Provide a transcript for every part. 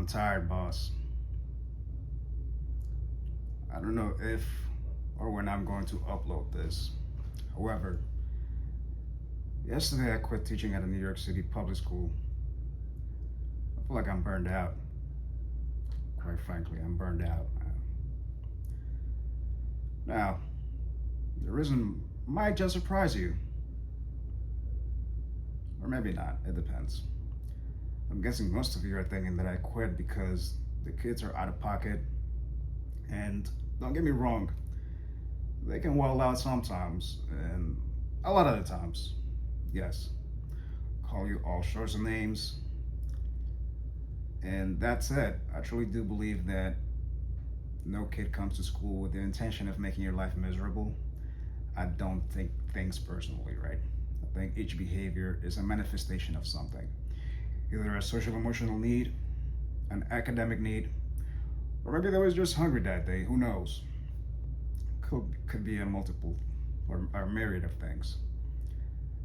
I'm tired, boss. I don't know if or when I'm going to upload this. However, yesterday I quit teaching at a New York City public school. I feel like I'm burned out. Quite frankly, I'm burned out. Now, the reason might just surprise you, or maybe not, it depends. I'm guessing most of you are thinking that I quit because the kids are out of pocket, and don't get me wrong, they can well out sometimes, and a lot of the times, yes, call you all sorts of names. And that said, I truly do believe that no kid comes to school with the intention of making your life miserable. I don't think things personally, right? I think each behavior is a manifestation of something, either a social emotional need, an academic need, or maybe they was just hungry that day. Who knows? Could be a multiple or a myriad of things.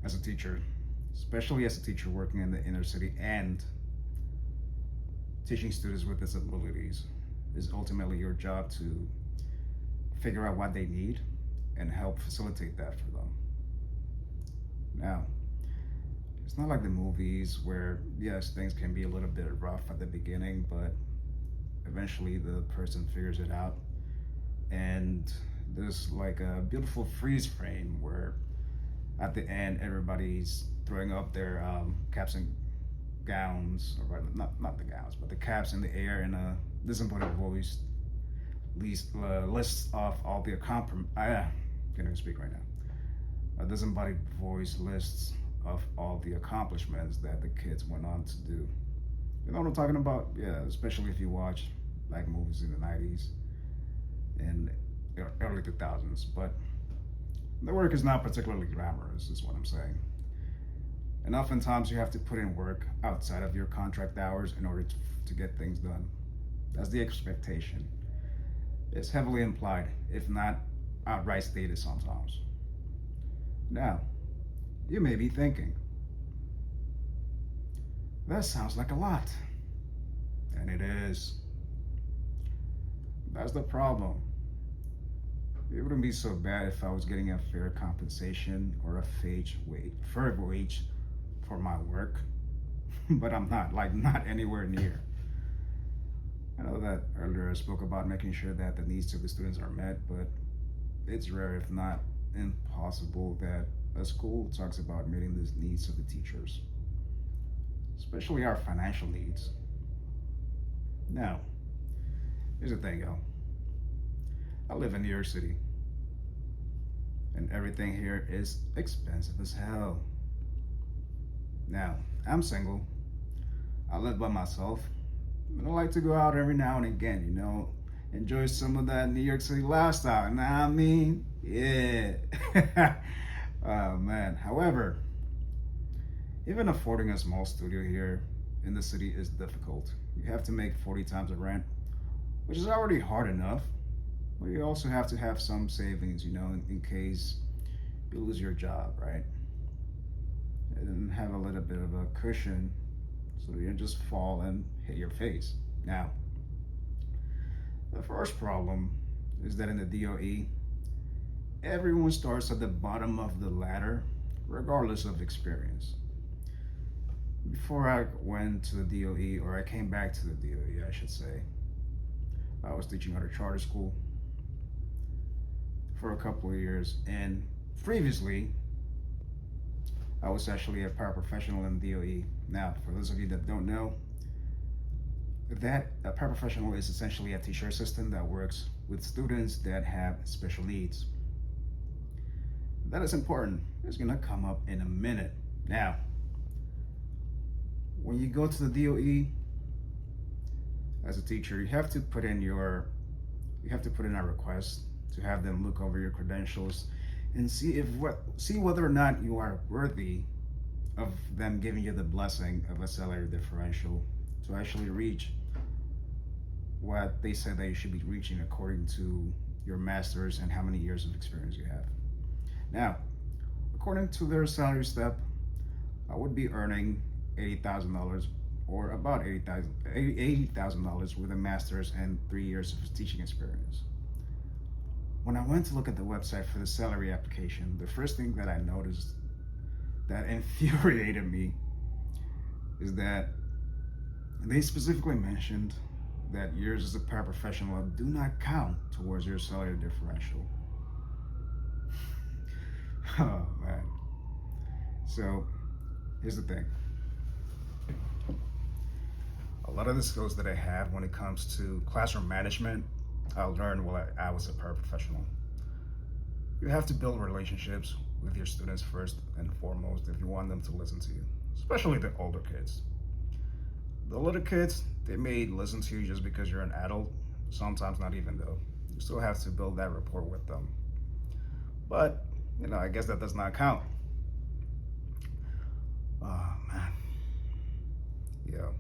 As a teacher, especially as a teacher working in the inner city and teaching students with disabilities, is ultimately your job to figure out what they need and help facilitate that for them. Now, it's not like the movies where, yes, things can be a little bit rough at the beginning, but eventually the person figures it out. And there's like a beautiful freeze frame where at the end everybody's throwing up their caps and gowns, or rather, not the gowns, but the caps in the air, and disembodied voice lists off all the can't even speak right now. A disembodied voice lists of all the accomplishments that the kids went on to do. You know what I'm talking about? Yeah, especially if you watch like movies in the 90s and early 2000s. But the work is not particularly glamorous, is what I'm saying. And oftentimes you have to put in work outside of your contract hours in order to get things done. That's the expectation. It's heavily implied, if not outright stated sometimes. Now, you may be thinking, that sounds like a lot. And it is. That's the problem. It wouldn't be so bad if I was getting a fair compensation or a fair wage for my work, but I'm not, like, not anywhere near. I know that earlier I spoke about making sure that the needs of the students are met, but it's rare, if not impossible, that a school talks about meeting the needs of the teachers, especially our financial needs. Now, here's the thing, yo. I live in New York City, and everything here is expensive as hell. Now, I'm single. I live by myself. I like to go out every now and again, enjoy some of that New York City lifestyle. You know what I mean? Yeah. Oh, man. However, even affording a small studio here in the city is difficult. You have to make 40 times the rent, which is already hard enough. But you also have to have some savings, in case you lose your job, right? And have a little bit of a cushion so you don't just fall and hit your face. Now, the first problem is that in the DOE, everyone starts at the bottom of the ladder, regardless of experience. Before I went to the DOE, or I came back to the DOE, I should say, I was teaching at a charter school for a couple of years, and previously, I was actually a paraprofessional in DOE. Now, for those of you that don't know, that a paraprofessional is essentially a teacher assistant that works with students that have special needs. That is important. It's gonna come up in a minute. Now, when you go to the DOE as a teacher, you have to put in a request to have them look over your credentials and see whether or not you are worthy of them giving you the blessing of a salary differential to actually reach what they said that you should be reaching according to your master's and how many years of experience you have. Now, according to their salary step, I would be earning $80,000 or about $80,000 with a master's and 3 years of teaching experience. When I went to look at the website for the salary application, the first thing that I noticed that infuriated me is that they specifically mentioned that years as a paraprofessional do not count towards your salary differential. Oh man. So here's the thing. A lot of the skills that I have when it comes to classroom management, I learned while I was a paraprofessional. You have to build relationships with your students first and foremost if you want them to listen to you, especially the older kids. The little kids, they may listen to you just because you're an adult, sometimes not even though. You still have to build that rapport with them. But, I guess that does not count. Oh man. Yeah.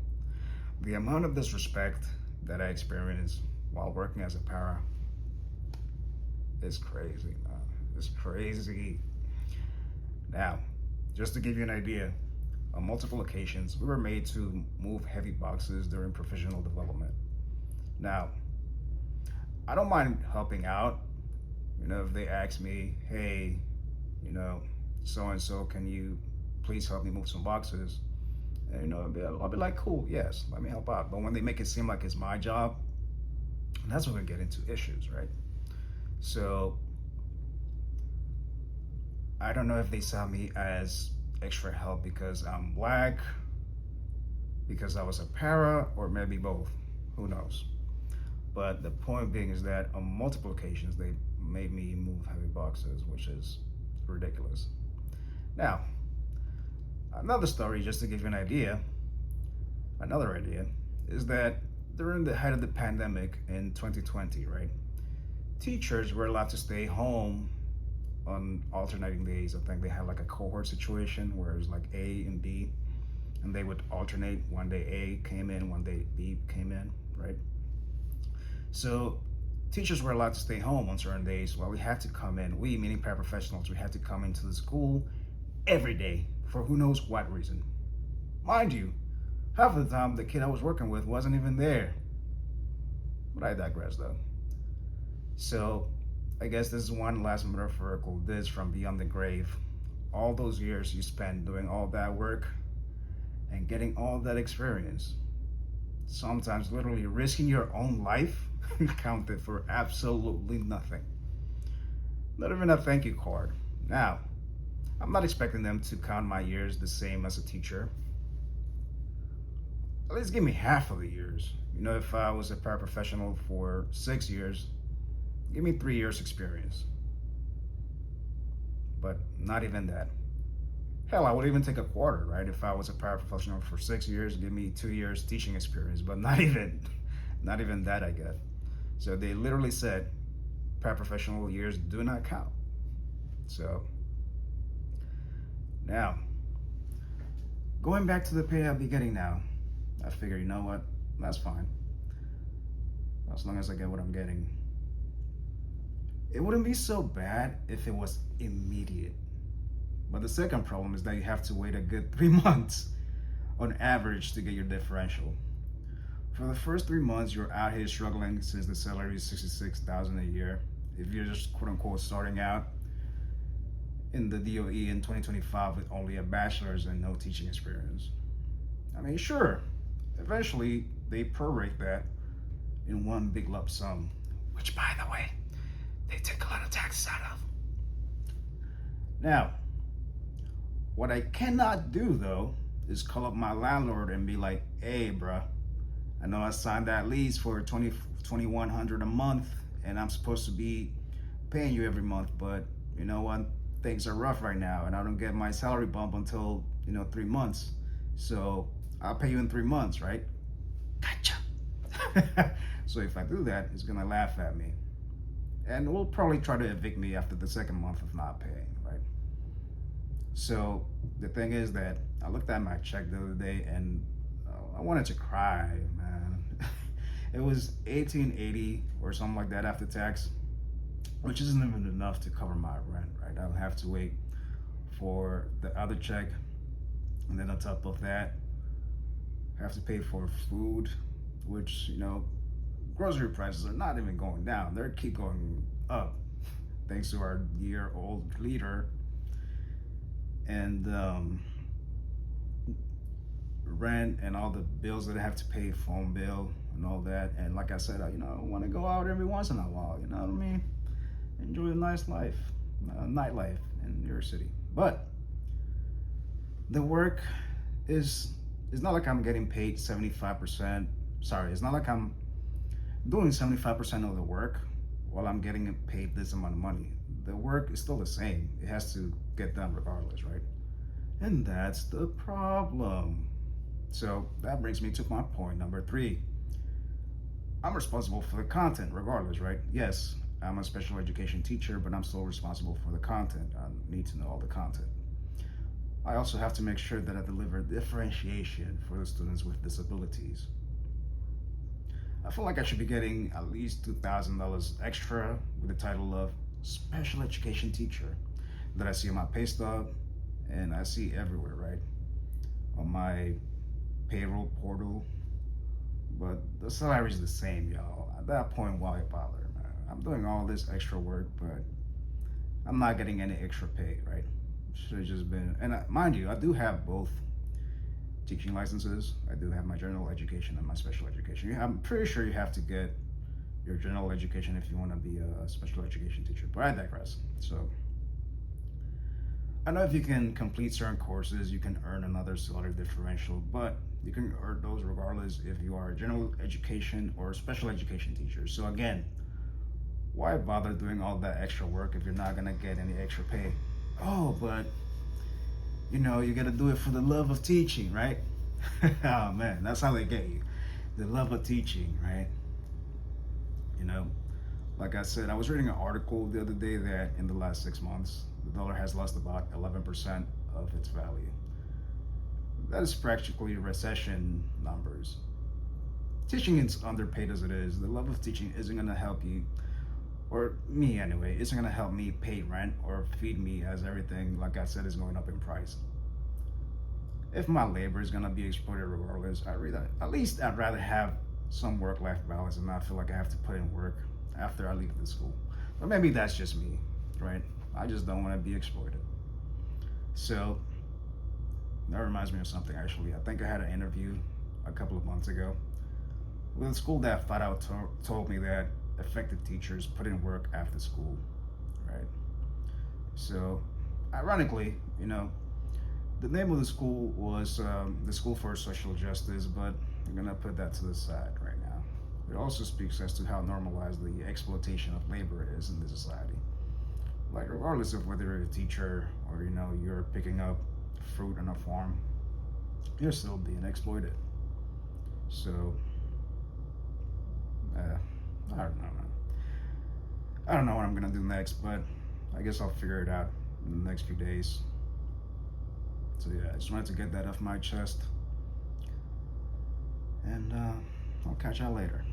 The amount of disrespect that I experienced while working as a para is crazy, man. It's crazy. Now, just to give you an idea, on multiple occasions, we were made to move heavy boxes during professional development. Now, I don't mind helping out. If they ask me, hey, so and so, can you please help me move some boxes? And, I'll be like, cool, yes, let me help out. But when they make it seem like it's my job, that's when we get into issues, right? So I don't know if they saw me as extra help because I'm black, because I was a para, or maybe both. Who knows? But the point being is that on multiple occasions, they made me move heavy boxes, which is ridiculous. Now, another story, just to give you an idea, another idea, is that during the height of the pandemic in 2020, right, teachers were allowed to stay home on alternating days. I think they had like a cohort situation where it was like A and B, and they would alternate. One day A came in, one day B came in, right? So teachers were allowed to stay home on certain days while we had to come in. We, meaning paraprofessionals, we had to come into the school every day for who knows what reason. Mind you, half of the time the kid I was working with wasn't even there. But I digress though. So I guess this is one last metaphorical diss from beyond the grave. All those years you spent doing all that work and getting all that experience, sometimes literally risking your own life, counted for absolutely nothing. Not even a thank you card. Now, I'm not expecting them to count my years the same as a teacher. At least give me half of the years. If I was a paraprofessional for 6 years, give me 3 years experience. But not even that. Hell, I would even take a quarter, right? If I was a paraprofessional for 6 years, give me 2 years teaching experience, but not even that I get. So they literally said paraprofessional years do not count. So now, going back to the pay I'll be getting now, I figure, you know what, that's fine. As long as I get what I'm getting. It wouldn't be so bad if it was immediate. But the second problem is that you have to wait a good 3 months on average to get your differential. For the first 3 months, you're out here struggling since the salary is $66,000 a year. If you're just quote unquote starting out in the DOE in 2025 with only a bachelor's and no teaching experience. I mean, sure, eventually they prorate that in one big lump sum, which by the way, they take a lot of taxes out of. Now, what I cannot do though is call up my landlord and be like, hey bruh, I know I signed that lease for $2,100 a month and I'm supposed to be paying you every month, but you know what, things are rough right now and I don't get my salary bump until 3 months, so I'll pay you in 3 months, right? Gotcha. So if I do that, he's gonna laugh at me and will probably try to evict me after the second month of not paying, right? So the thing is that I looked at my check the other day and I wanted to cry, man. It was $1,880 or something like that after tax, which isn't even enough to cover my rent, right? I'll have to wait for the other check, and then on top of that, have to pay for food, which, grocery prices are not even going down. They keep going up thanks to our year-old leader. And rent and all the bills that I have to pay, phone bill and all that. And like I said, I want to go out every once in a while. You know what I mean? Enjoy a nice life, nightlife in your city. But the work is it's not like I'm getting paid 75%. Sorry, it's not like I'm doing 75% of the work while I'm getting paid this amount of money. The work is still the same. It has to get done regardless, right? And that's the problem. So that brings me to my point number 3. I'm responsible for the content regardless, right? Yes, I'm a special education teacher, but I'm still responsible for the content. I need to know all the content. I also have to make sure that I deliver differentiation for the students with disabilities. I feel like I should be getting at least $2,000 extra with the title of special education teacher that I see on my pay stub and I see everywhere, right? On my payroll portal. But the salary is the same, y'all. At that point, why bother, man? I'm doing all this extra work, but I'm not getting any extra pay, right? Should have just been, and mind you, I do have both teaching licenses. I do have my general education and my special education. I'm pretty sure you have to get your general education if you want to be a special education teacher, but I digress. So I know if you can complete certain courses, you can earn another salary differential, but you can earn those regardless if you are a general education or special education teacher. So again, why bother doing all that extra work if you're not gonna get any extra pay? Oh, but you gotta do it for the love of teaching, right? Oh man, that's how they get you. The love of teaching, right? Like I said, I was reading an article the other day that in the last 6 months, the dollar has lost about 11% of its value. That is practically recession numbers. Teaching is underpaid as it is. The love of teaching isn't gonna help you, or me anyway, isn't gonna help me pay rent or feed me as everything, like I said, is going up in price. If my labor is gonna be exploited regardless, I'd rather have some work-life balance and not feel like I have to put in work after I leave the school. But maybe that's just me, right? I just don't want to be exploited. So that reminds me of something actually. I think I had an interview a couple of months ago with a school that flat out told me that effective teachers put in work after school, right? So ironically, the name of the school was the School for Social Justice, but I'm gonna put that to the side right now. It also speaks as to how normalized the exploitation of labor is in the society. Like regardless of whether you're a teacher or you're picking up fruit on a farm, you're still being exploited. So I don't know, man. I don't know what I'm gonna do next, but I guess I'll figure it out in the next few days. So yeah, I just wanted to get that off my chest, and I'll catch y'all later.